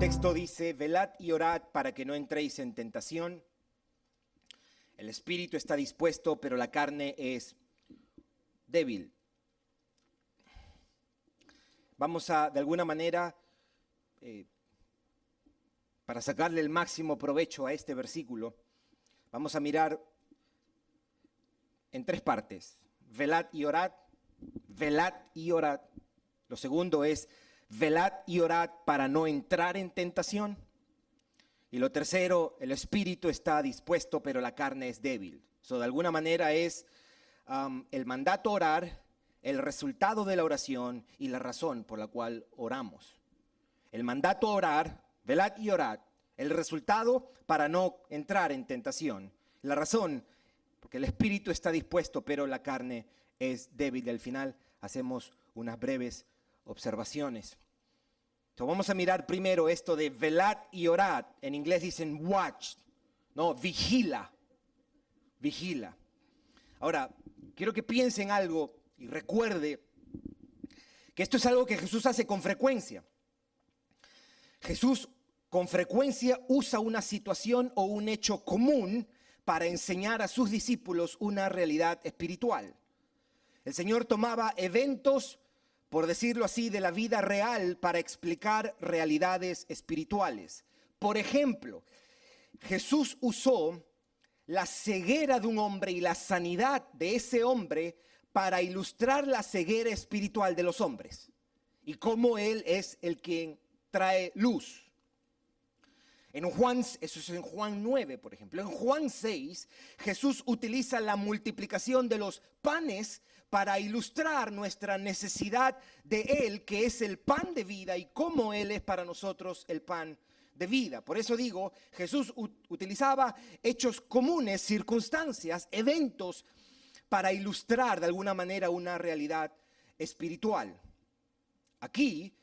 texto dice: velad y orad para que no entréis en tentación. El espíritu está dispuesto, pero la carne es débil. Vamos a, de alguna manera, para sacarle el máximo provecho a este versículo, vamos a mirar en tres partes. Velad y orad, velad y orad. Lo segundo es: velad y orad para no entrar en tentación. Y lo tercero, el espíritu está dispuesto, pero la carne es débil. De alguna manera es el mandato orar, el resultado de la oración y la razón por la cual oramos. El mandato orar, velad y orad. El resultado, para no entrar en tentación. La razón, porque el espíritu está dispuesto, pero la carne es débil. Y al final hacemos unas breves observaciones. Entonces vamos a mirar primero esto de velad y orad. En inglés dicen watch, no, vigila, vigila. Ahora, quiero que piensen algo y recuerde que esto es algo que Jesús hace con frecuencia. Jesús con frecuencia usa una situación o un hecho común para enseñar a sus discípulos una realidad espiritual. El Señor tomaba eventos, por decirlo así, de la vida real para explicar realidades espirituales. Por ejemplo, Jesús usó la ceguera de un hombre y la sanidad de ese hombre para ilustrar la ceguera espiritual de los hombres y cómo Él es el quien trae luz. Eso es en Juan 9, por ejemplo. En Juan 6, Jesús utiliza la multiplicación de los panes para ilustrar nuestra necesidad de Él, que es el pan de vida, y cómo Él es para nosotros el pan de vida. Por eso digo, Jesús utilizaba hechos comunes, circunstancias, eventos, para ilustrar de alguna manera una realidad espiritual. Aquí,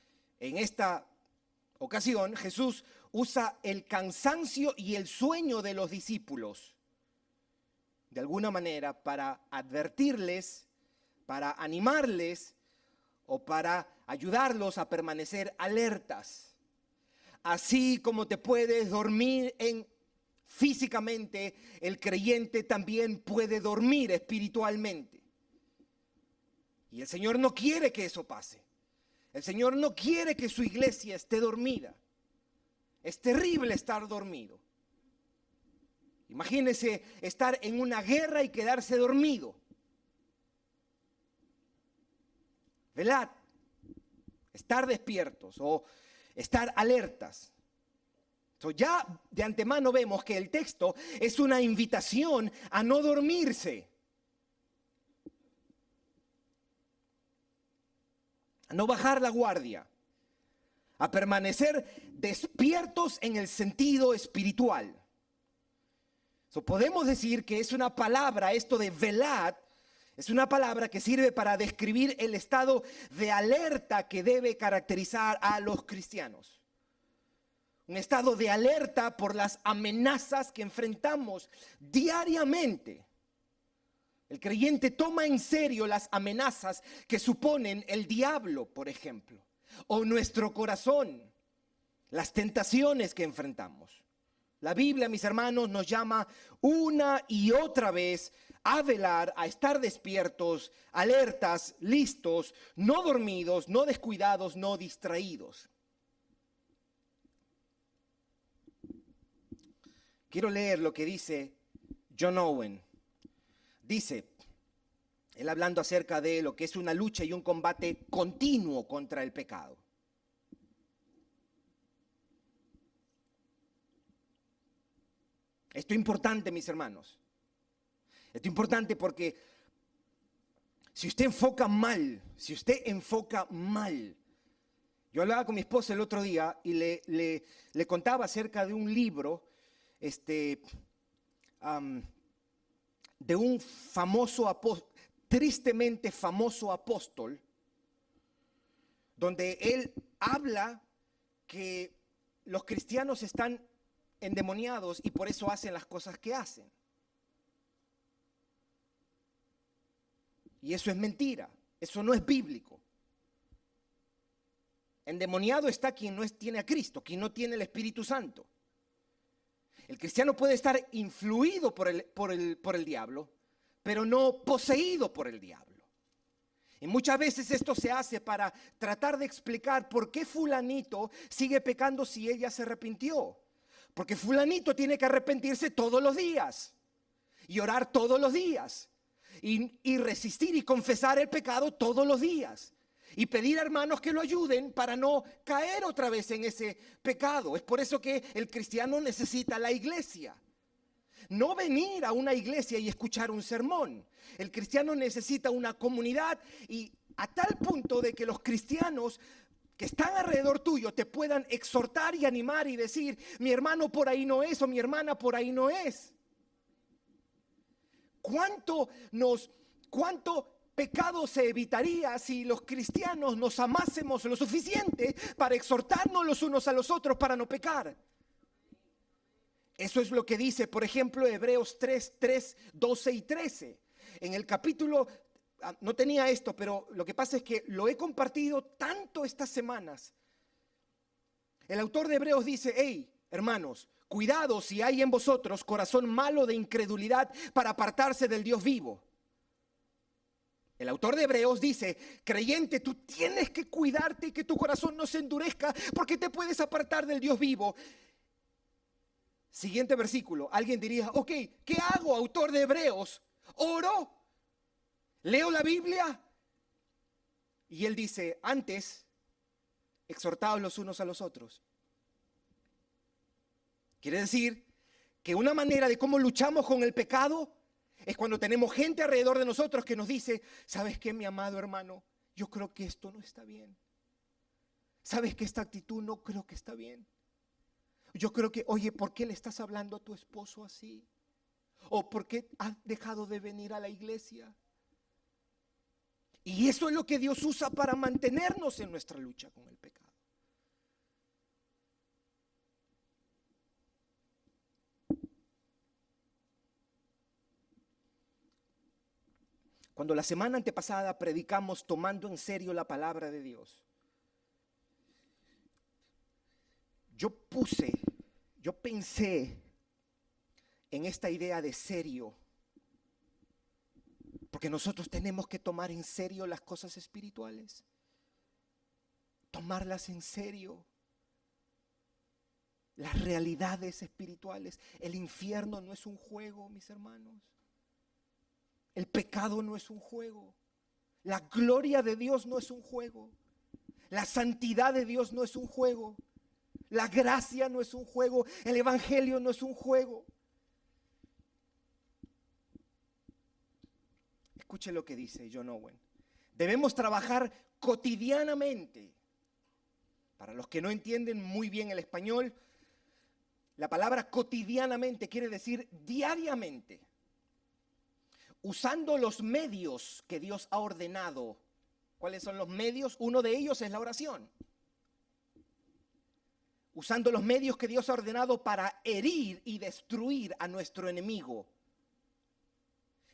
en esta ocasión, Jesús usa el cansancio y el sueño de los discípulos, de alguna manera, para advertirles, para animarles o para ayudarlos a permanecer alertas. Así como te puedes dormir físicamente, el creyente también puede dormir espiritualmente. Y el Señor no quiere que eso pase. El Señor no quiere que su iglesia esté dormida. Es terrible estar dormido. Imagínese estar en una guerra y quedarse dormido. Velad, estar despiertos o estar alertas. Ya de antemano vemos que el texto es una invitación a no dormirse, a no bajar la guardia, a permanecer despiertos en el sentido espiritual. Podemos decir que es una palabra, esto de velad, es una palabra que sirve para describir el estado de alerta que debe caracterizar a los cristianos. Un estado de alerta por las amenazas que enfrentamos diariamente. El creyente toma en serio las amenazas que suponen el diablo, por ejemplo, o nuestro corazón, las tentaciones que enfrentamos. La Biblia, mis hermanos, nos llama una y otra vez a velar, a estar despiertos, alertas, listos, no dormidos, no descuidados, no distraídos. Quiero leer lo que dice John Owen. Dice, él hablando acerca de lo que es una lucha y un combate continuo contra el pecado. Esto es importante, mis hermanos. Esto es importante porque si usted enfoca mal, yo hablaba con mi esposa el otro día y le contaba acerca de un libro, de un tristemente famoso apóstol, donde él habla que los cristianos están endemoniados y por eso hacen las cosas que hacen. Y eso es mentira, eso no es bíblico. Endemoniado está quien no tiene a Cristo, quien no tiene el Espíritu Santo. El cristiano puede estar influido por el diablo, pero no poseído por el diablo. Y muchas veces esto se hace para tratar de explicar por qué fulanito sigue pecando si ella se arrepintió. Porque fulanito tiene que arrepentirse todos los días y orar todos los días y resistir y confesar el pecado todos los días y pedir a hermanos que lo ayuden para no caer otra vez en ese pecado. Es por eso que el cristiano necesita la iglesia. No venir a una iglesia y escuchar un sermón. El cristiano necesita una comunidad, y a tal punto de que los cristianos que están alrededor tuyo te puedan exhortar y animar y decir: mi hermano por ahí no es, o mi hermana por ahí no es. ¿Cuánto pecado se evitaría si los cristianos nos amásemos lo suficiente para exhortarnos los unos a los otros para no pecar? Eso es lo que dice, por ejemplo, Hebreos 3, 12 y 13. En el capítulo, no tenía esto, pero lo que pasa es que lo he compartido tanto estas semanas. El autor de Hebreos dice: hey, hermanos, cuidado si hay en vosotros corazón malo de incredulidad para apartarse del Dios vivo. El autor de Hebreos dice: creyente, tú tienes que cuidarte y que tu corazón no se endurezca, porque te puedes apartar del Dios vivo. Siguiente versículo. Alguien diría: ok, ¿qué hago, autor de Hebreos? ¿Oro? ¿Leo la Biblia? Y él dice: antes, exhortaos los unos a los otros. Quiere decir que una manera de cómo luchamos con el pecado es cuando tenemos gente alrededor de nosotros que nos dice: ¿sabes qué, mi amado hermano? Yo creo que esto no está bien. ¿Sabes que esta actitud no creo que está bien? Yo creo que, oye, ¿por qué le estás hablando a tu esposo así? ¿O por qué has dejado de venir a la iglesia? Y eso es lo que Dios usa para mantenernos en nuestra lucha con el pecado. Cuando la semana antepasada predicamos tomando en serio la palabra de Dios, yo pensé en esta idea de serio, porque nosotros tenemos que tomar en serio las cosas espirituales, tomarlas en serio, las realidades espirituales. El infierno no es un juego, mis hermanos. El pecado no es un juego. La gloria de Dios no es un juego. La santidad de Dios no es un juego. La gracia no es un juego. El evangelio no es un juego. Escuche lo que dice John Owen. Debemos trabajar cotidianamente. Para los que no entienden muy bien el español, la palabra cotidianamente quiere decir diariamente, usando los medios que Dios ha ordenado. ¿Cuáles son los medios? Uno de ellos es la oración. Usando los medios que Dios ha ordenado para herir y destruir a nuestro enemigo.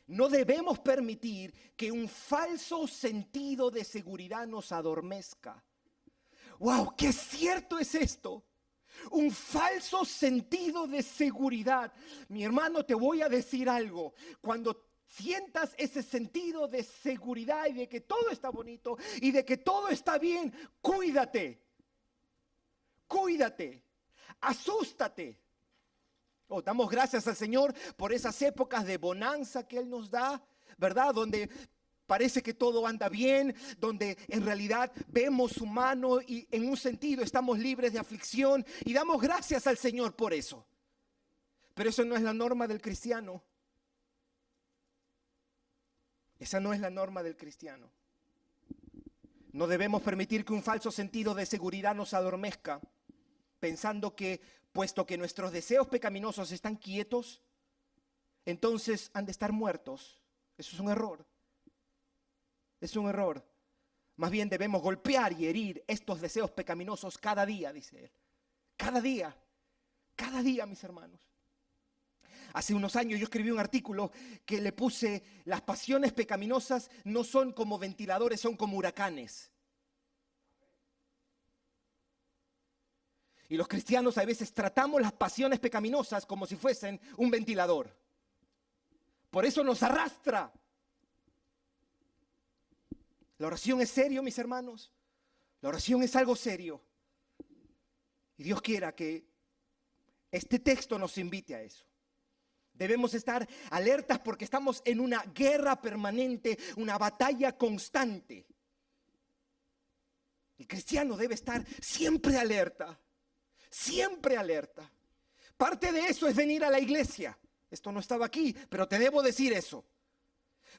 No debemos permitir que un falso sentido de seguridad nos adormezca. ¡Wow! ¡Qué cierto es esto! Un falso sentido de seguridad. Mi hermano, te voy a decir algo. Cuando sientas ese sentido de seguridad y de que todo está bonito y de que todo está bien, cuídate. Cuídate. Asústate. Oh, damos gracias al Señor por esas épocas de bonanza que Él nos da, ¿verdad? Donde parece que todo anda bien, donde en realidad vemos su mano y en un sentido estamos libres de aflicción, y damos gracias al Señor por eso. Pero eso no es la norma del cristiano. Esa no es la norma del cristiano. No debemos permitir que un falso sentido de seguridad nos adormezca, pensando que, puesto que nuestros deseos pecaminosos están quietos, entonces han de estar muertos. Eso es un error. Es un error. Más bien debemos golpear y herir estos deseos pecaminosos cada día, dice él. Cada día, mis hermanos. Hace unos años yo escribí un artículo que le puse: las pasiones pecaminosas no son como ventiladores, son como huracanes. Y los cristianos a veces tratamos las pasiones pecaminosas como si fuesen un ventilador. Por eso nos arrastra. La oración es serio, mis hermanos. La oración es algo serio. Y Dios quiera que este texto nos invite a eso. Debemos estar alertas porque estamos en una guerra permanente, una batalla constante. El cristiano debe estar siempre alerta, siempre alerta. Parte de eso es venir a la iglesia. Esto no estaba aquí, pero te debo decir eso.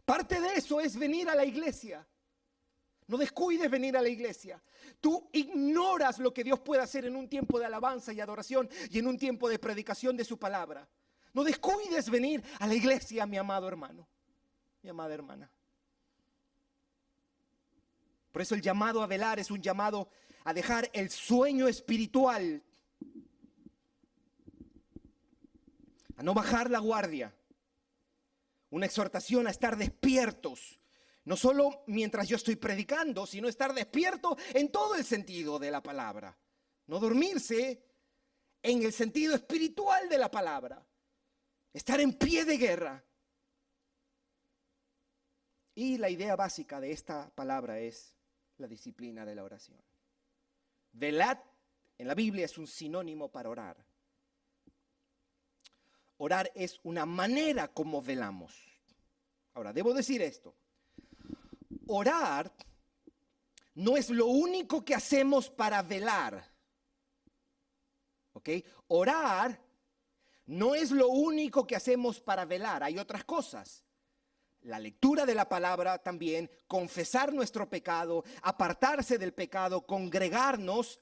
Parte de eso es venir a la iglesia. No descuides venir a la iglesia. Tú ignoras lo que Dios puede hacer en un tiempo de alabanza y adoración y en un tiempo de predicación de su palabra. No descuides venir a la iglesia, mi amado hermano, mi amada hermana. Por eso el llamado a velar es un llamado a dejar el sueño espiritual, a no bajar la guardia. Una exhortación a estar despiertos. No solo mientras yo estoy predicando, sino estar despierto en todo el sentido de la palabra. No dormirse en el sentido espiritual de la palabra. Estar en pie de guerra. Y la idea básica de esta palabra es la disciplina de la oración. Velad en la Biblia es un sinónimo para orar. Orar es una manera como velamos. Ahora, debo decir esto. Orar no es lo único que hacemos para velar. ¿Ok? Orar no es lo único que hacemos para velar. Hay otras cosas. La lectura de la palabra también, confesar nuestro pecado, apartarse del pecado, congregarnos,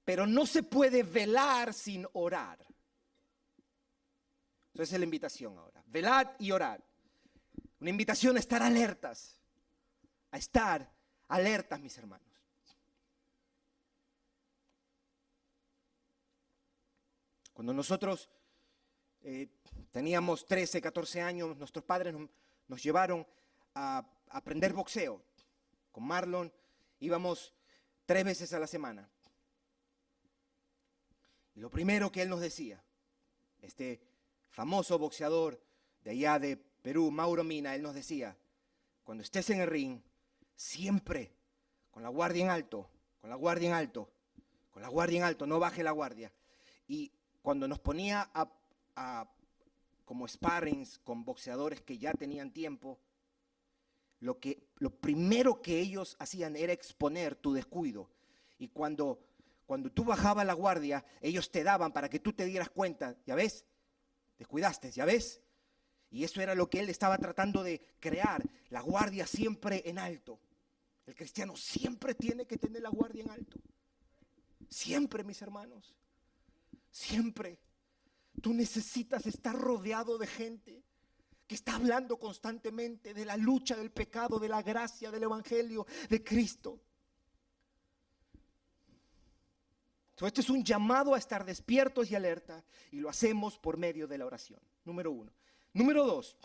pero no se puede velar sin orar. Esa es la invitación ahora. Velad y orad. Una invitación a estar alertas. A estar alertas, mis hermanos. Cuando nosotros teníamos 13, 14 años, nuestros padres nos llevaron a aprender boxeo. Con Marlon íbamos 3 veces a la semana. Y lo primero que él nos decía, este famoso boxeador de allá de Perú, Mauro Mina, él nos decía, cuando estés en el ring, siempre con la guardia en alto, con la guardia en alto, con la guardia en alto, no baje la guardia. Y cuando nos ponía como sparrings con boxeadores que ya tenían tiempo, lo primero que ellos hacían era exponer tu descuido. Y cuando tú bajabas la guardia, ellos te daban para que tú te dieras cuenta, ¿ya ves? Descuidaste, ¿ya ves? Y eso era lo que él estaba tratando de crear, la guardia siempre en alto. El cristiano siempre tiene que tener la guardia en alto. Siempre, mis hermanos. Siempre. Tú necesitas estar rodeado de gente que está hablando constantemente de la lucha del pecado, de la gracia, del evangelio de Cristo. Esto es un llamado a estar despiertos y alerta, y lo hacemos por medio de la oración. Número 1. Número 2.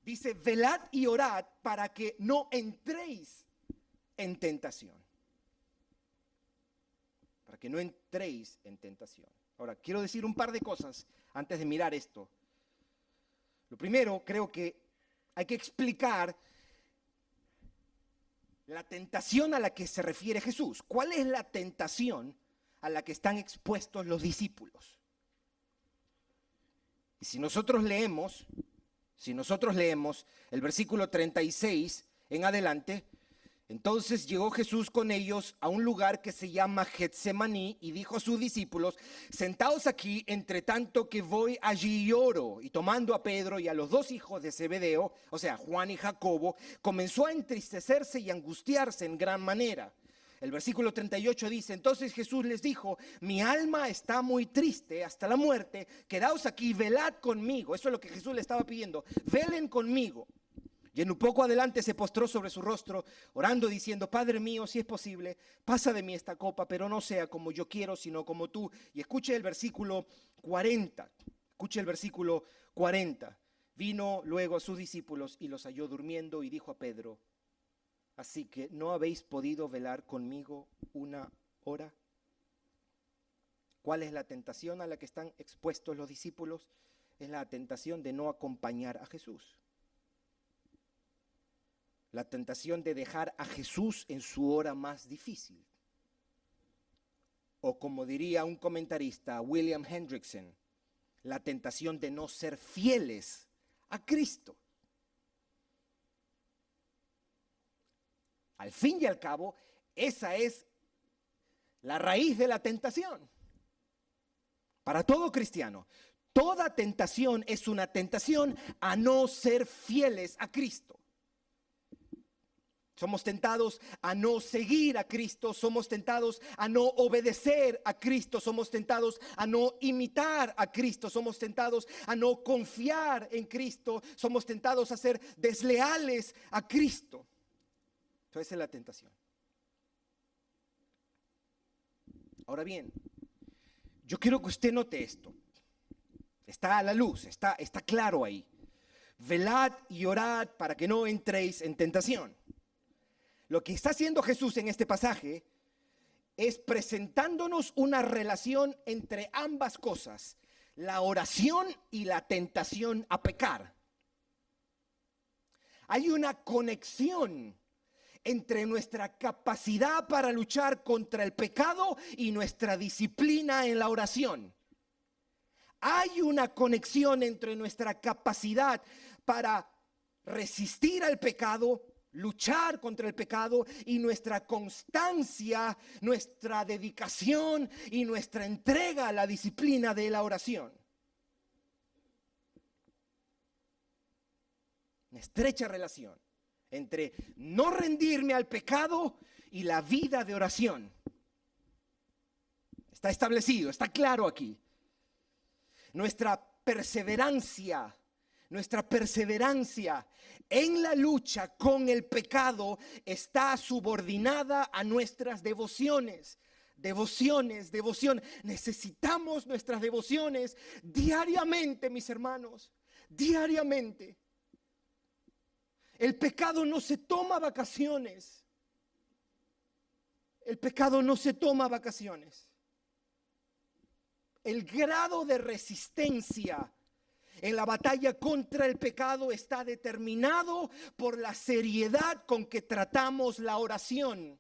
Dice, velad y orad para que no entréis en tentación. Para que no entréis en tentación. Ahora, quiero decir un par de cosas antes de mirar esto. Lo primero, creo que hay que explicar la tentación a la que se refiere Jesús. ¿Cuál es la tentación a la que están expuestos los discípulos? Y si nosotros leemos el versículo 36 en adelante, entonces llegó Jesús con ellos a un lugar que se llama Getsemaní y dijo a sus discípulos, sentaos aquí entre tanto que voy allí y oro. Y tomando a Pedro y a los 2 hijos de Zebedeo, o sea, Juan y Jacobo, comenzó a entristecerse y angustiarse en gran manera. El versículo 38 dice, entonces Jesús les dijo, mi alma está muy triste hasta la muerte, quedaos aquí, velad conmigo. Eso es lo que Jesús le estaba pidiendo, velen conmigo. Y en un poco adelante se postró sobre su rostro, orando, diciendo, Padre mío, si es posible, pasa de mí esta copa, pero no sea como yo quiero, sino como tú. Y escuche el versículo 40. Escuche el versículo 40. Vino luego a sus discípulos y los halló durmiendo y dijo a Pedro, así que ¿no habéis podido velar conmigo 1 hora? ¿Cuál es la tentación a la que están expuestos los discípulos? Es la tentación de no acompañar a Jesús. La tentación de dejar a Jesús en su hora más difícil. O como diría un comentarista, William Hendrickson, la tentación de no ser fieles a Cristo. Al fin y al cabo, esa es la raíz de la tentación. Para todo cristiano, toda tentación es una tentación a no ser fieles a Cristo. Somos tentados a no seguir a Cristo, somos tentados a no obedecer a Cristo, somos tentados a no imitar a Cristo, somos tentados a no confiar en Cristo, somos tentados a ser desleales a Cristo. Entonces esa es la tentación. Ahora bien, yo quiero que usted note esto. Está a la luz, está claro ahí. Velad y orad para que no entréis en tentación. Lo que está haciendo Jesús en este pasaje es presentándonos una relación entre ambas cosas, la oración y la tentación a pecar. Hay una conexión entre nuestra capacidad para luchar contra el pecado y nuestra disciplina en la oración. Hay una conexión entre nuestra capacidad para resistir al pecado, luchar contra el pecado, y nuestra constancia, nuestra dedicación y nuestra entrega a la disciplina de la oración. Una estrecha relación entre no rendirme al pecado y la vida de oración. Está establecido, está claro aquí. Nuestra perseverancia en la lucha con el pecado está subordinada a nuestras devociones. Devoción. Necesitamos nuestras devociones diariamente, mis hermanos, diariamente. El pecado no se toma vacaciones. El pecado no se toma vacaciones. El grado de resistencia en la batalla contra el pecado está determinado por la seriedad con que tratamos la oración.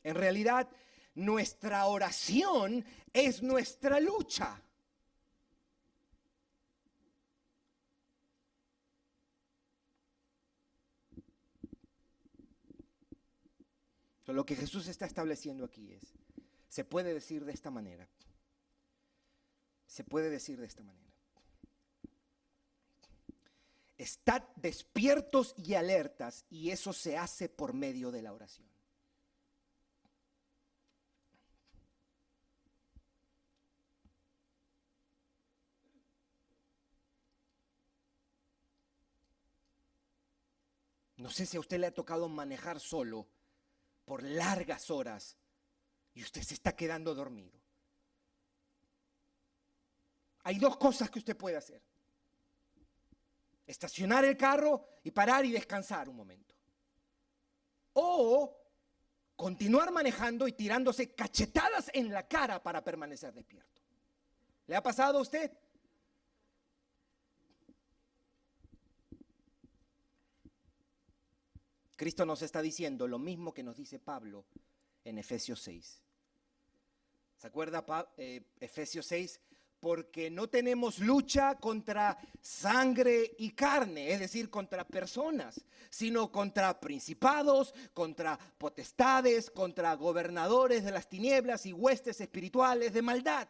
En realidad, nuestra oración es nuestra lucha. Lo que Jesús está estableciendo aquí es, se puede decir de esta manera. Se puede decir de esta manera. Estad despiertos y alertas, y eso se hace por medio de la oración. No sé si a usted le ha tocado manejar solo por largas horas y usted se está quedando dormido. Hay dos cosas que usted puede hacer: estacionar el carro y parar y descansar un momento, o continuar manejando y tirándose cachetadas en la cara para permanecer despierto. ¿Le ha pasado a usted? Cristo nos está diciendo lo mismo que nos dice Pablo en Efesios 6. ¿Se acuerda Efesios 6? Porque no tenemos lucha contra sangre y carne, es decir, contra personas, sino contra principados, contra potestades, contra gobernadores de las tinieblas y huestes espirituales de maldad.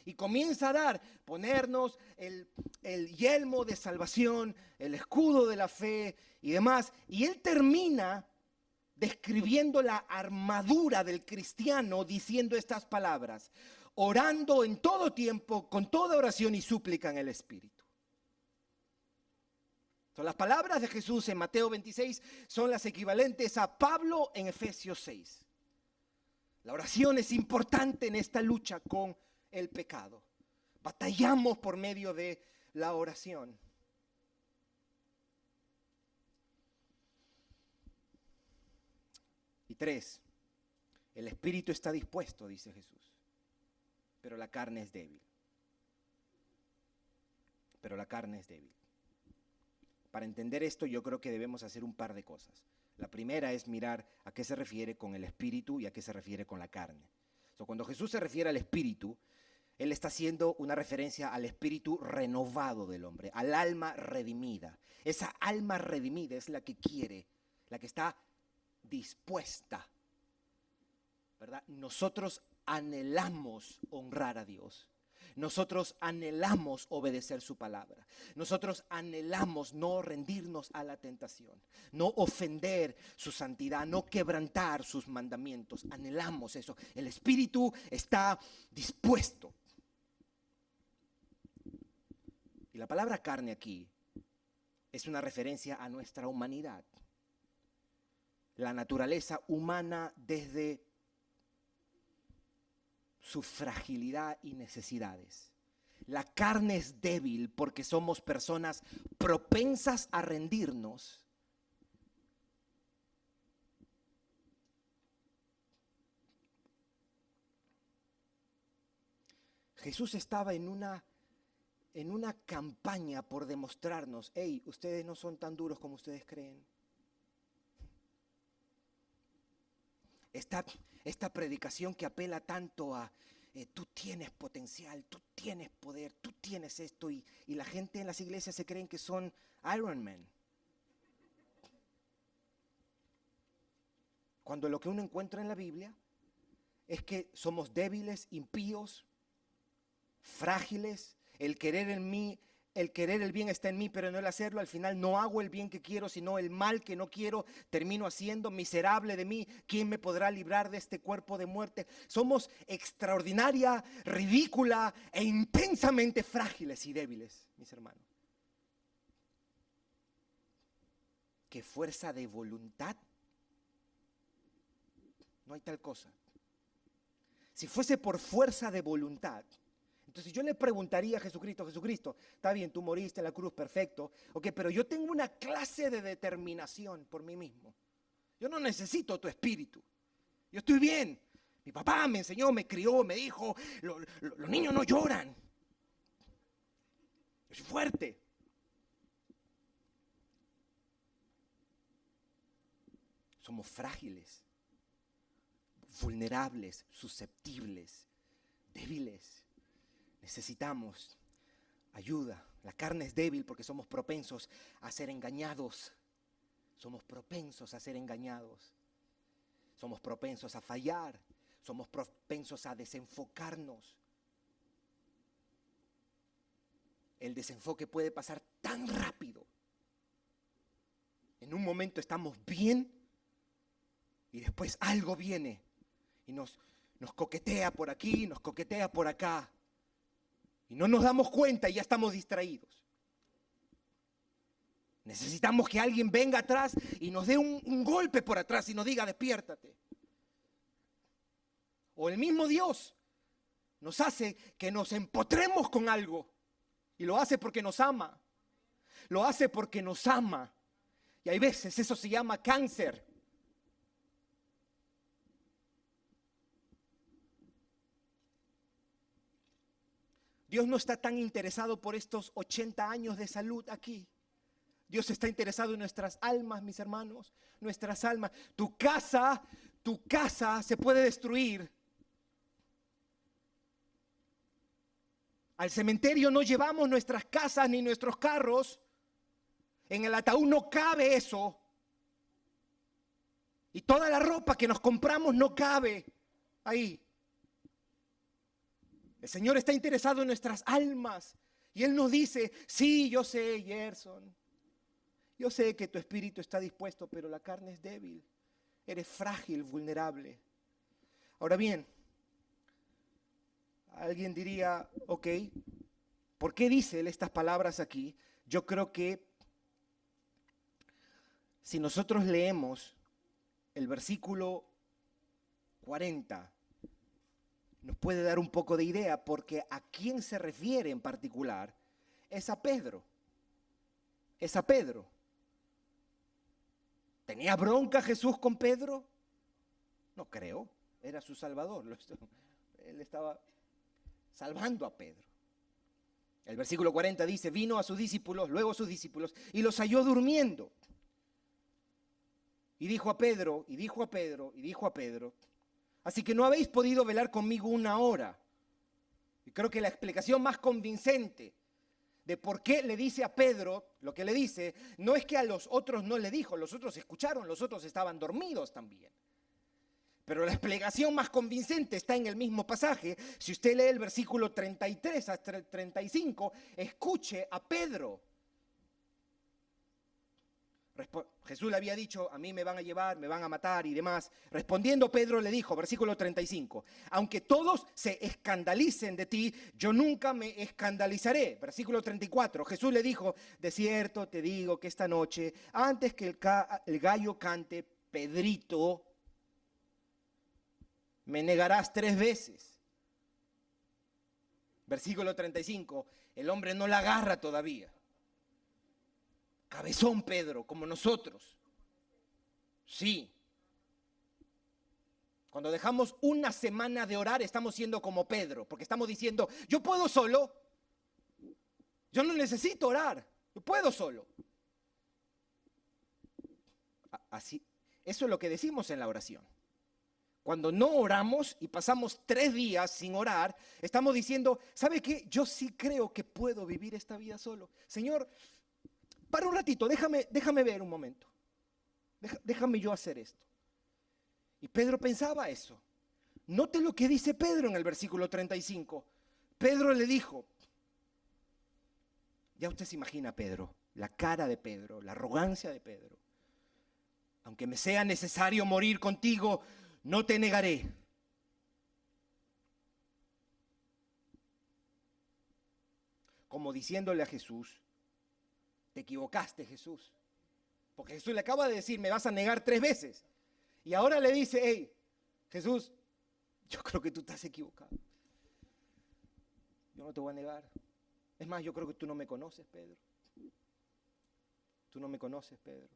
Y comienza a ponernos el yelmo de salvación, el escudo de la fe y demás. Y él termina describiendo la armadura del cristiano diciendo estas palabras: orando en todo tiempo, con toda oración y súplica en el Espíritu. Son las palabras de Jesús en Mateo 26, son las equivalentes a Pablo en Efesios 6. La oración es importante en esta lucha con el pecado. Batallamos por medio de la oración. Y 3, El espíritu está dispuesto, dice Jesús, pero la carne es débil. Pero la carne es débil. Para entender esto, yo creo que debemos hacer un par de cosas. La primera es mirar a qué se refiere con el espíritu y a qué se refiere con la carne. Cuando Jesús se refiere al espíritu, Él está haciendo una referencia al espíritu renovado del hombre, al alma redimida. Esa alma redimida es la que quiere, la que está dispuesta, ¿verdad? Nosotros anhelamos honrar a Dios. Nosotros anhelamos obedecer su palabra. Nosotros anhelamos no rendirnos a la tentación, no ofender su santidad, no quebrantar sus mandamientos. Anhelamos eso. El espíritu está dispuesto. Y la palabra carne aquí es una referencia a nuestra humanidad. La naturaleza humana desde su fragilidad y necesidades. La carne es débil porque somos personas propensas a rendirnos. Jesús estaba en una campaña por demostrarnos, hey, ustedes no son tan duros como ustedes creen. Esta predicación que apela tanto a tú tienes potencial, tú tienes poder, tú tienes esto, y la gente en las iglesias se creen que son Iron Man. Cuando lo que uno encuentra en la Biblia es que somos débiles, impíos, frágiles. El querer el bien está en mí, pero no el hacerlo. Al final no hago el bien que quiero, sino el mal que no quiero, termino haciendo. Miserable de mí, ¿quién me podrá librar de este cuerpo de muerte? Somos extraordinaria, ridícula e intensamente frágiles y débiles, mis hermanos. ¿Qué fuerza de voluntad? No hay tal cosa. Si fuese por fuerza de voluntad, entonces yo le preguntaría a Jesucristo, está bien, tú moriste en la cruz, perfecto, ok, pero yo tengo una clase de determinación por mí mismo. Yo no necesito tu espíritu. Yo estoy bien. Mi papá me enseñó, me crió, me dijo, los niños no lloran. Yo soy fuerte. Somos frágiles, vulnerables, susceptibles, débiles. Necesitamos ayuda. La carne es débil porque somos propensos a ser engañados. Somos propensos a ser engañados. Somos propensos a fallar. Somos propensos a desenfocarnos. El desenfoque puede pasar tan rápido. En un momento estamos bien y después algo viene y nos coquetea por aquí, nos coquetea por acá. Y no nos damos cuenta y ya estamos distraídos. Necesitamos que alguien venga atrás y nos dé un golpe por atrás y nos diga, despiértate. O el mismo Dios nos hace que nos empotremos con algo. Y lo hace porque nos ama. Lo hace porque nos ama. Y hay veces eso se llama cáncer. Dios no está tan interesado por estos 80 años de salud aquí. Dios está interesado en nuestras almas, mis hermanos, nuestras almas. Tu casa se puede destruir. Al cementerio no llevamos nuestras casas ni nuestros carros. En el ataúd no cabe eso. Y toda la ropa que nos compramos no cabe ahí. El Señor está interesado en nuestras almas. Y Él nos dice, sí, yo sé, Gerson. Yo sé que tu espíritu está dispuesto, pero la carne es débil. Eres frágil, vulnerable. Ahora bien, alguien diría, ok, ¿por qué dice Él estas palabras aquí? Yo creo que si nosotros leemos el versículo 40, nos puede dar un poco de idea, porque a quién se refiere en particular es a Pedro. Es a Pedro. ¿Tenía bronca Jesús con Pedro? No creo. era su salvador. Él estaba salvando a Pedro. El versículo 40 dice, vino a sus discípulos, luego a sus discípulos, y los halló durmiendo. Y dijo a Pedro, y dijo a Pedro, y dijo a Pedro, así que no habéis podido velar conmigo una hora. Y creo que la explicación más convincente de por qué le dice a Pedro lo que le dice, no es que a los otros no le dijo, los otros escucharon, los otros estaban dormidos también. Pero la explicación más convincente está en el mismo pasaje. Si usted lee el versículo 33 hasta el 35, escuche a Pedro. Jesús le había dicho, a mí me van a llevar, me van a matar y demás. Respondiendo Pedro le dijo, versículo 35, aunque todos se escandalicen de ti, yo nunca me escandalizaré. Versículo 34, Jesús le dijo, de cierto te digo que esta noche, antes que el gallo cante, Pedrito, me negarás 3 veces. Versículo 35, el hombre no la agarra todavía. Cabezón Pedro, como nosotros. Sí. Cuando dejamos una semana de orar, estamos siendo como Pedro, porque estamos diciendo, yo puedo solo. Yo no necesito orar, yo puedo solo. Así, eso es lo que decimos en la oración. Cuando no oramos y pasamos 3 días sin orar, estamos diciendo, ¿sabe qué? Yo sí creo que puedo vivir esta vida solo. Señor, para un ratito, déjame ver un momento. Déjame yo hacer esto. Y Pedro pensaba eso. Note lo que dice Pedro en el versículo 35. Pedro le dijo, ya usted se imagina a Pedro, la cara de Pedro, la arrogancia de Pedro. Aunque me sea necesario morir contigo, no te negaré. Como diciéndole a Jesús, te equivocaste, Jesús. Porque Jesús le acaba de decir, me vas a negar 3 veces. Y ahora le dice, hey, Jesús, yo creo que tú estás equivocado. Yo no te voy a negar. Es más, yo creo que tú no me conoces, Pedro. Tú no me conoces, Pedro.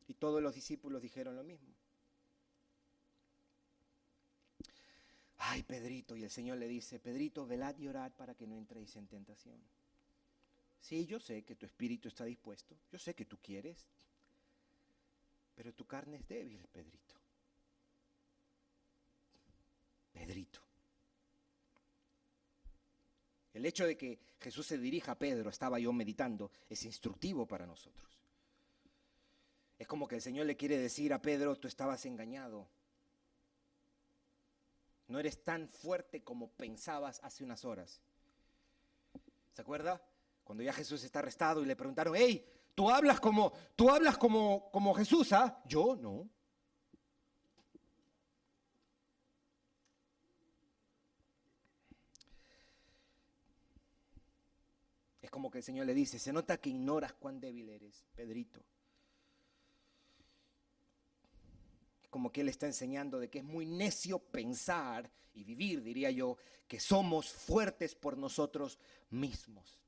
Y todos los discípulos dijeron lo mismo. Ay, Pedrito, y el Señor le dice, Pedrito, velad y orad para que no entréis en tentación. Sí, yo sé que tu espíritu está dispuesto, yo sé que tú quieres, pero tu carne es débil, Pedrito. Pedrito. El hecho de que Jesús se dirija a Pedro, estaba yo meditando, es instructivo para nosotros. Es como que el Señor le quiere decir a Pedro, tú estabas engañado. No eres tan fuerte como pensabas hace unas horas. ¿Se acuerda? Cuando ya Jesús está arrestado y le preguntaron, hey, tú hablas como Jesús, ¿ah? Yo no. Es como que el Señor le dice, se nota que ignoras cuán débil eres, Pedrito. Como que Él está enseñando de que es muy necio pensar y vivir, diría yo, que somos fuertes por nosotros mismos.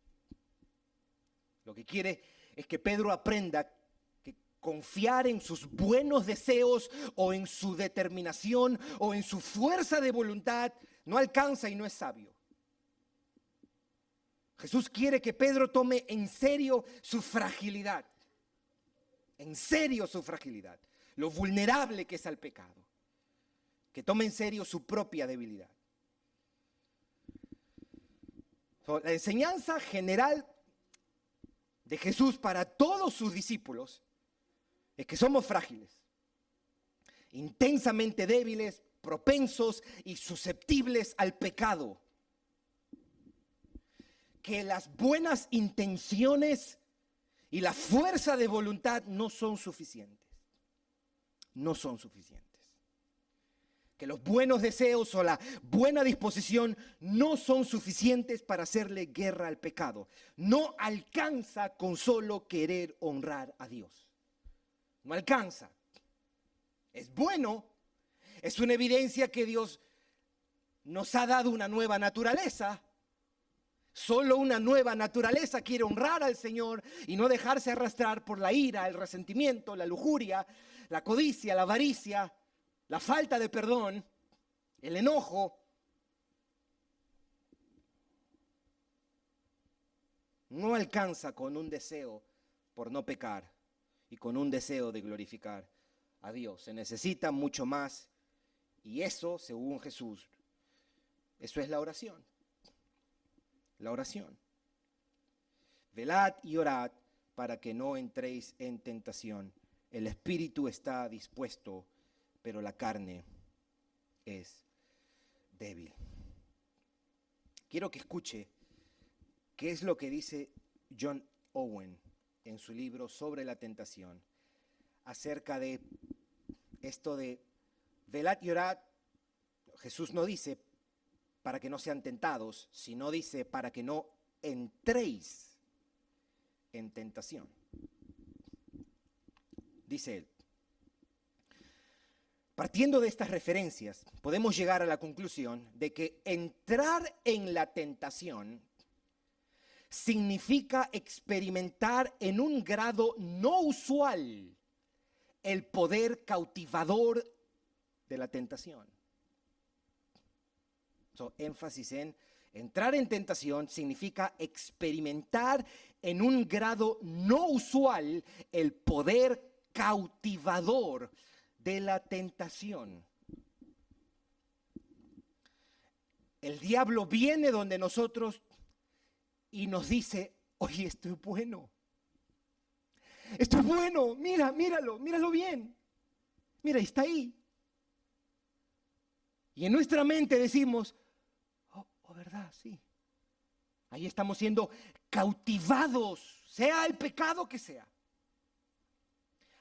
Lo que quiere es que Pedro aprenda que confiar en sus buenos deseos o en su determinación o en su fuerza de voluntad no alcanza y no es sabio. Jesús quiere que Pedro tome en serio su fragilidad. En serio su fragilidad. Lo vulnerable que es al pecado, que tome en serio su propia debilidad. La enseñanza general de Jesús para todos sus discípulos es que somos frágiles, intensamente débiles, propensos y susceptibles al pecado. Que las buenas intenciones y la fuerza de voluntad no son suficientes. No son suficientes. Que los buenos deseos o la buena disposición no son suficientes para hacerle guerra al pecado. No alcanza con solo querer honrar a Dios. No alcanza. Es bueno, es una evidencia que Dios nos ha dado una nueva naturaleza. Solo una nueva naturaleza quiere honrar al Señor y no dejarse arrastrar por la ira, el resentimiento, la lujuria, la codicia, la avaricia, la falta de perdón, el enojo, no alcanza con un deseo por no pecar y con un deseo de glorificar a Dios. Se necesita mucho más, y eso, según Jesús, eso es la oración. La oración. Velad y orad para que no entréis en tentación. El espíritu está dispuesto, pero la carne es débil. Quiero que escuche qué es lo que dice John Owen en su libro sobre la tentación acerca de esto de velad y orad. Jesús no dice para que no sean tentados, sino dice para que no entréis en tentación. Dice él: partiendo de estas referencias, podemos llegar a la conclusión de que entrar en la tentación significa experimentar en un grado no usual el poder cautivador de la tentación. Énfasis en entrar en tentación significa experimentar en un grado no usual el poder cautivador de la tentación. El diablo viene donde nosotros y nos dice: oye, esto es bueno. Esto es bueno, míralo bien. Mira, está ahí. Y en nuestra mente decimos: oh, ¿verdad? Sí. Ahí estamos siendo cautivados, sea el pecado que sea.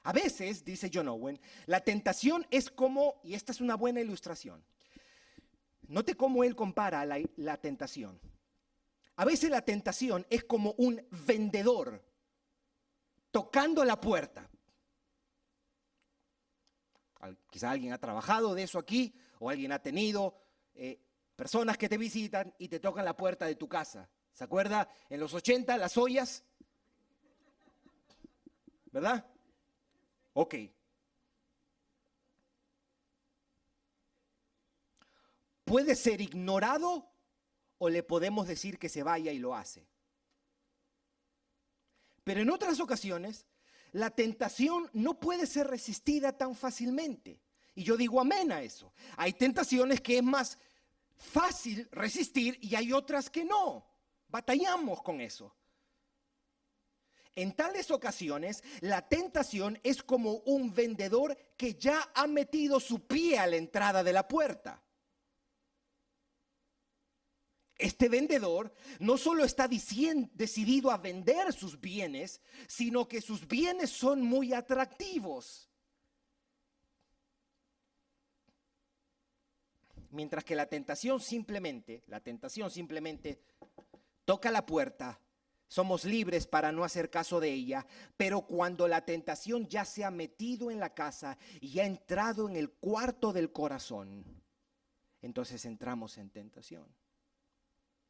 A veces, dice John Owen, la tentación es como, y esta es una buena ilustración. Note cómo él compara la tentación. A veces la tentación es como un vendedor tocando la puerta. Quizá alguien ha trabajado de eso aquí, o alguien ha tenido personas que te visitan y te tocan la puerta de tu casa. ¿Se acuerda? En los 80, las ollas. ¿Verdad? Ok. Puede ser ignorado o le podemos decir que se vaya y lo hace. Pero en otras ocasiones, la tentación no puede ser resistida tan fácilmente. Y yo digo amén a eso. Hay tentaciones que es más fácil resistir y hay otras que no. Batallamos con eso. En tales ocasiones, la tentación es como un vendedor que ya ha metido su pie a la entrada de la puerta. Este vendedor no solo está decidido a vender sus bienes, sino que sus bienes son muy atractivos. Mientras que la tentación simplemente toca la puerta, somos libres para no hacer caso de ella, pero cuando la tentación ya se ha metido en la casa y ha entrado en el cuarto del corazón, entonces entramos en tentación.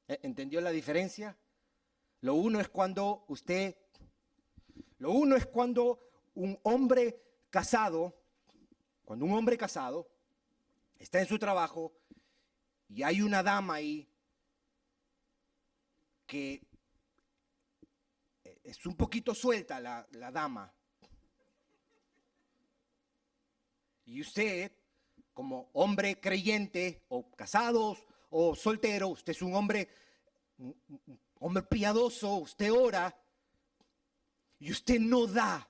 ¿Entendió la diferencia? Lo uno es cuando un hombre casado está en su trabajo y hay una dama ahí que es un poquito suelta la dama. Y usted, como hombre creyente o casado o soltero, usted es un hombre piadoso, usted ora y usted no da,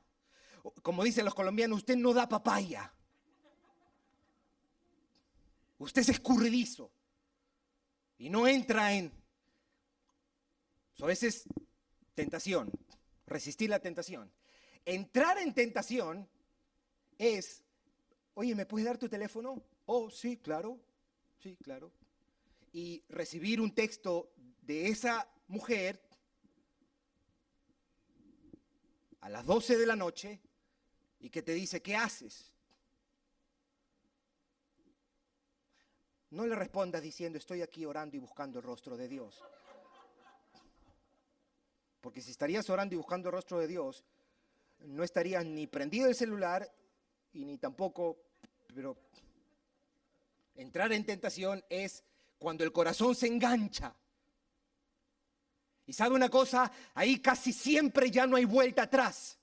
como dicen los colombianos, usted no da papaya. Usted es escurridizo y no entra en... A veces tentación, resistir la tentación. Entrar en tentación es, oye, ¿me puedes dar tu teléfono? Oh, sí, claro. Y recibir un texto de esa mujer a las 12 de la noche y que te dice: ¿qué haces? No le respondas diciendo: estoy aquí orando y buscando el rostro de Dios. Porque si estarías orando y buscando el rostro de Dios, no estarías ni prendido el celular y ni tampoco, pero entrar en tentación es cuando el corazón se engancha. Y sabe una cosa, ahí casi siempre ya no hay vuelta atrás.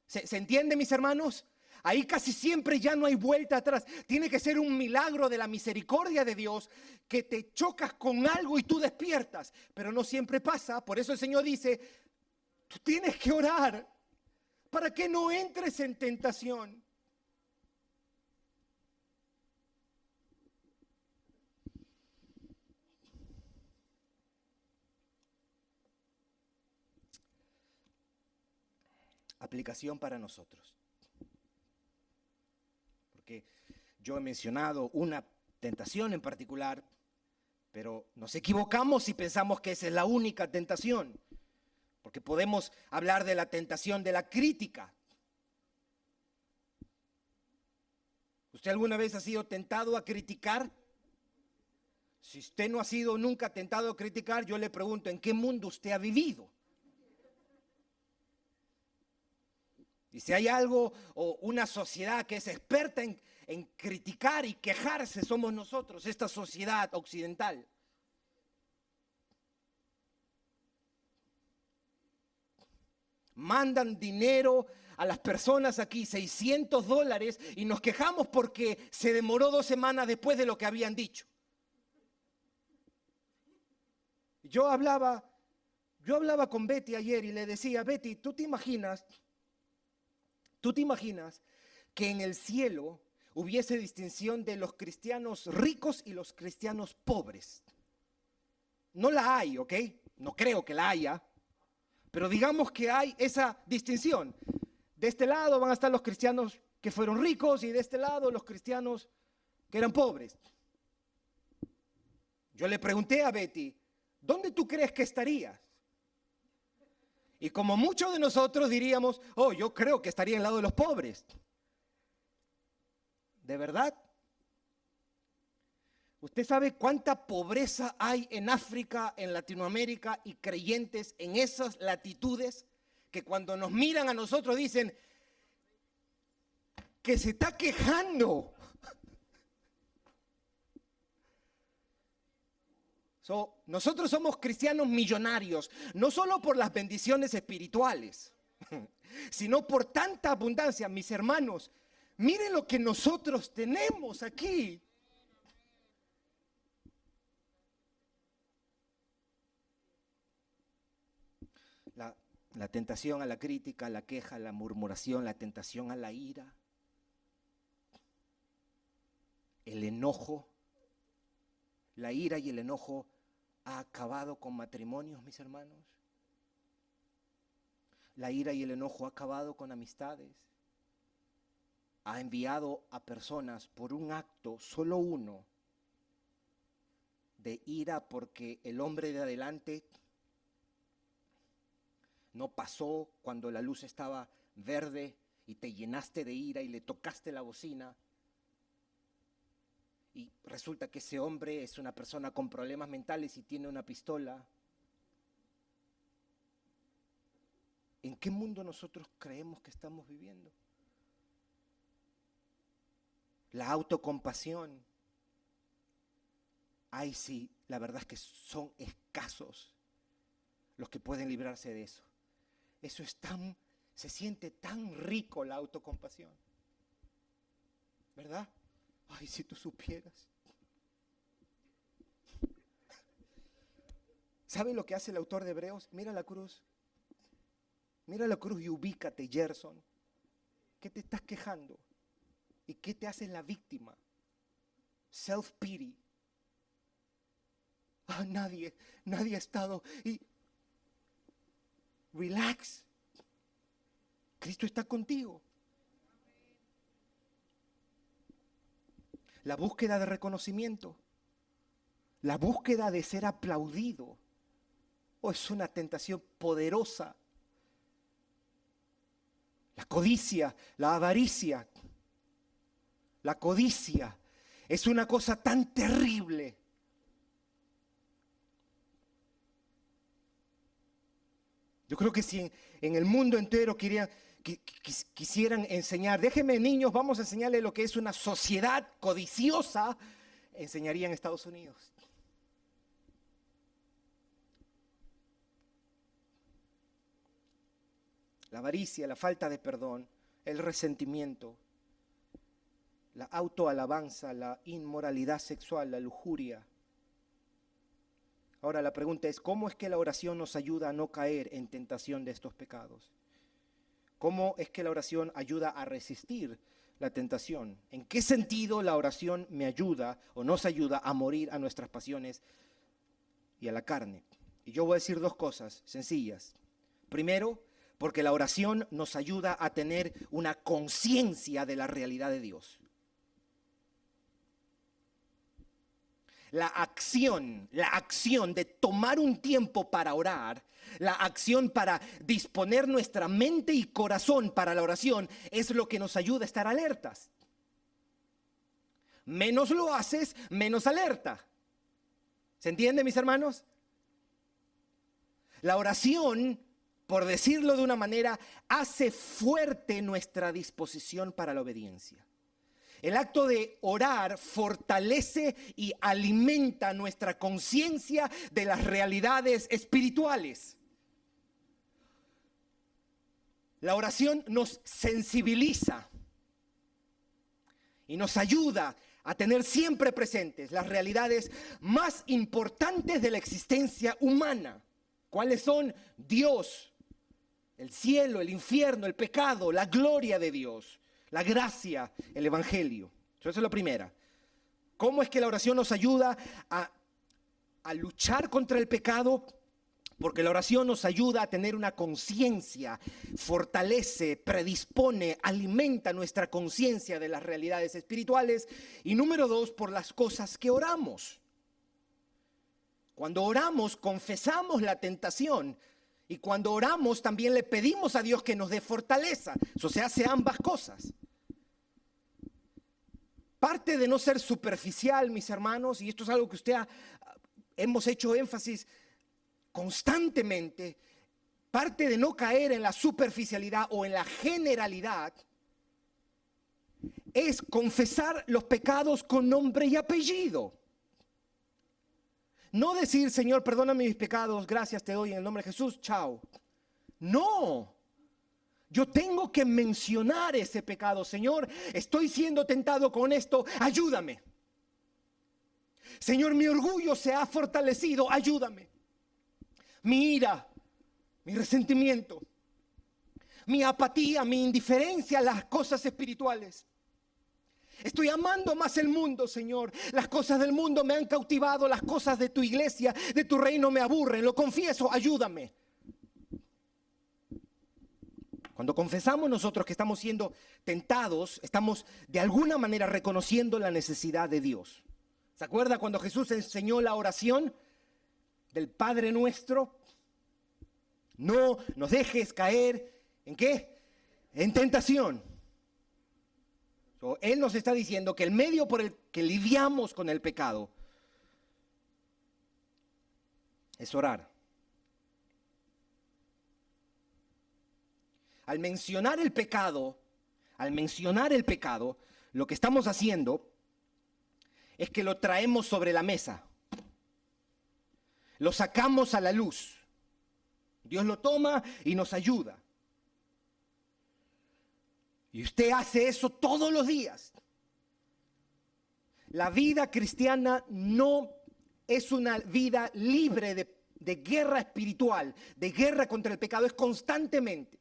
¿Se entiende, mis hermanos? Ahí casi siempre ya no hay vuelta atrás. Tiene que ser un milagro de la misericordia de Dios que te chocas con algo y tú despiertas. Pero no siempre pasa. Por eso el Señor dice, tú tienes que orar para que no entres en tentación. Aplicación para nosotros. Porque yo he mencionado una tentación en particular, pero nos equivocamos si pensamos que esa es la única tentación. Porque podemos hablar de la tentación de la crítica. ¿Usted alguna vez ha sido tentado a criticar? Si usted no ha sido nunca tentado a criticar, yo le pregunto, ¿en qué mundo usted ha vivido? Y si hay algo o una sociedad que es experta en criticar y quejarse, somos nosotros, esta sociedad occidental. Mandan dinero a las personas aquí, $600, y nos quejamos porque se demoró 2 semanas después de lo que habían dicho. Yo hablaba con Betty ayer y le decía, Betty, ¿tú te imaginas que en el cielo hubiese distinción de los cristianos ricos y los cristianos pobres? No la hay, ¿ok? No creo que la haya, pero digamos que hay esa distinción. De este lado van a estar los cristianos que fueron ricos y de este lado los cristianos que eran pobres. Yo le pregunté a Betty, ¿dónde tú crees que estarías? Y como muchos de nosotros diríamos, oh, yo creo que estaría al lado de los pobres. ¿De verdad? ¿Usted sabe cuánta pobreza hay en África, en Latinoamérica y creyentes en esas latitudes que cuando nos miran a nosotros dicen que se está quejando? Nosotros somos cristianos millonarios, no solo por las bendiciones espirituales, sino por tanta abundancia. Mis hermanos, miren lo que nosotros tenemos aquí. La tentación a la crítica, a la queja, a la murmuración, la tentación a la ira, el enojo. La ira y el enojo ha acabado con matrimonios, mis hermanos. La ira y el enojo ha acabado con amistades. Ha enviado a personas por un acto, solo uno, de ira porque el hombre de adelante no pasó cuando la luz estaba verde y te llenaste de ira y le tocaste la bocina. Y resulta que ese hombre es una persona con problemas mentales y tiene una pistola. ¿En qué mundo nosotros creemos que estamos viviendo? La autocompasión. Ay, sí, la verdad es que son escasos los que pueden librarse de eso. Eso es se siente tan rico la autocompasión. ¿Verdad? Ay, si tú supieras. ¿Sabe lo que hace el autor de Hebreos? Mira la cruz. Mira la cruz y ubícate, Gerson. ¿Qué te estás quejando? ¿Y qué te hace la víctima? Self-pity. Ah, nadie ha estado. Y relax. Cristo está contigo. La búsqueda de reconocimiento, la búsqueda de ser aplaudido, es una tentación poderosa. La codicia, la avaricia, la codicia es una cosa tan terrible. Yo creo que si en el mundo entero quisieran enseñar, déjenme niños, vamos a enseñarles lo que es una sociedad codiciosa, enseñaría en Estados Unidos. La avaricia, la falta de perdón, el resentimiento, la autoalabanza, la inmoralidad sexual, la lujuria. Ahora la pregunta es, ¿cómo es que la oración nos ayuda a no caer en tentación de estos pecados? ¿Cómo es que la oración ayuda a resistir la tentación? ¿En qué sentido la oración me ayuda o nos ayuda a morir a nuestras pasiones y a la carne? Y yo voy a decir dos cosas sencillas. Primero, porque la oración nos ayuda a tener una conciencia de la realidad de Dios. La acción de tomar un tiempo para orar, la acción para disponer nuestra mente y corazón para la oración es lo que nos ayuda a estar alertas. Menos lo haces, menos alerta. ¿Se entiende, mis hermanos? La oración, por decirlo de una manera, hace fuerte nuestra disposición para la obediencia. El acto de orar fortalece y alimenta nuestra conciencia de las realidades espirituales. La oración nos sensibiliza y nos ayuda a tener siempre presentes las realidades más importantes de la existencia humana. ¿Cuáles son? Dios, el cielo, el infierno, el pecado, la gloria de Dios, la gracia, el evangelio. Eso es lo primero. ¿Cómo es que la oración nos ayuda a luchar contra el pecado? Porque la oración nos ayuda a tener una conciencia, fortalece, predispone, alimenta nuestra conciencia de las realidades espirituales. Y número dos, por las cosas que oramos. Cuando oramos, confesamos la tentación. Y cuando oramos, también le pedimos a Dios que nos dé fortaleza. Eso se hace ambas cosas. Parte de no ser superficial, mis hermanos, y esto es algo que hemos hecho énfasis constantemente, parte de no caer en la superficialidad o en la generalidad, es confesar los pecados con nombre y apellido. No decir, Señor, perdóname mis pecados, gracias te doy en el nombre de Jesús, chao. No. Yo tengo que mencionar ese pecado. Señor, estoy siendo tentado con esto, ayúdame. Señor, mi orgullo se ha fortalecido, ayúdame. Mi ira, mi resentimiento, mi apatía, mi indiferencia a las cosas espirituales. Estoy amando más el mundo, Señor. Las cosas del mundo me han cautivado, las cosas de tu iglesia, de tu reino me aburren. Lo confieso, ayúdame. Cuando confesamos nosotros que estamos siendo tentados, estamos de alguna manera reconociendo la necesidad de Dios. ¿Se acuerda cuando Jesús enseñó la oración del Padre Nuestro? No nos dejes caer, ¿en qué? En tentación. Él nos está diciendo que el medio por el que lidiamos con el pecado es orar. Al mencionar el pecado, lo que estamos haciendo es que lo traemos sobre la mesa. Lo sacamos a la luz. Dios lo toma y nos ayuda. Y usted hace eso todos los días. La vida cristiana no es una vida libre de guerra espiritual, de guerra contra el pecado, es constantemente.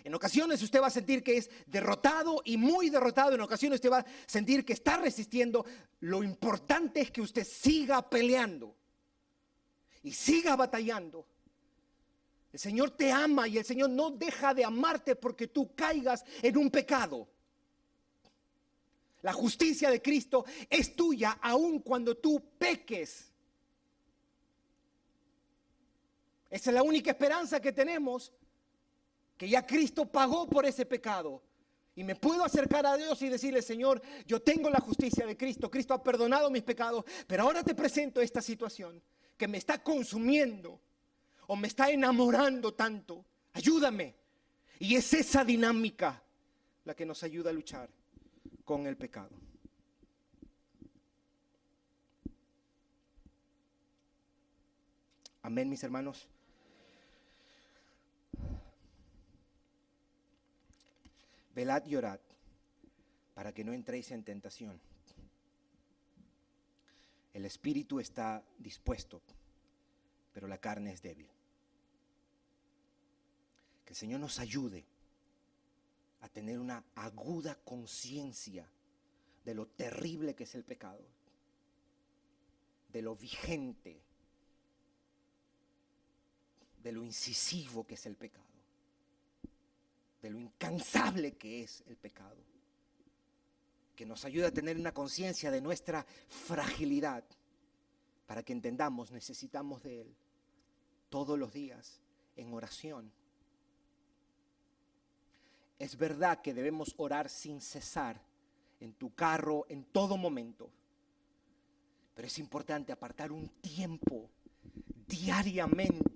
En ocasiones usted va a sentir que es derrotado y muy derrotado. En ocasiones usted va a sentir que está resistiendo. Lo importante es que usted siga peleando y siga batallando. El Señor te ama y el Señor no deja de amarte porque tú caigas en un pecado. La justicia de Cristo es tuya aun cuando tú peques. Esa es la única esperanza que tenemos. Que ya Cristo pagó por ese pecado. Y me puedo acercar a Dios y decirle, Señor, yo tengo la justicia de Cristo. Cristo ha perdonado mis pecados. Pero ahora te presento esta situación que me está consumiendo o me está enamorando tanto. Ayúdame. Y es esa dinámica la que nos ayuda a luchar con el pecado. Amén, mis hermanos. Velad y orad para que no entréis en tentación. El espíritu está dispuesto, pero la carne es débil. Que el Señor nos ayude a tener una aguda conciencia de lo terrible que es el pecado, de lo vigente, de lo incisivo que es el pecado, de lo incansable que es el pecado. Que nos ayude a tener una conciencia de nuestra fragilidad, para que entendamos, necesitamos de Él todos los días en oración. Es verdad que debemos orar sin cesar, en tu carro, en todo momento. Pero es importante apartar un tiempo diariamente,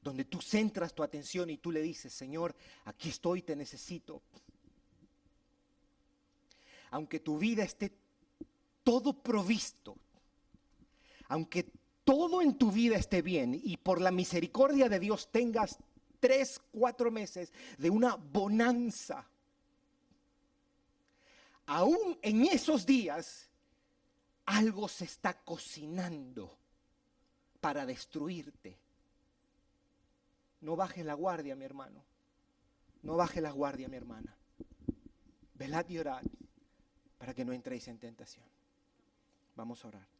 donde tú centras tu atención y tú le dices: Señor, aquí estoy, te necesito. Aunque tu vida esté todo provisto, aunque todo en tu vida esté bien y por la misericordia de Dios tengas 3, 4 meses de una bonanza, aún en esos días algo se está cocinando para destruirte. No bajes la guardia, mi hermano. No bajes la guardia, mi hermana. Velad y orad para que no entréis en tentación. Vamos a orar.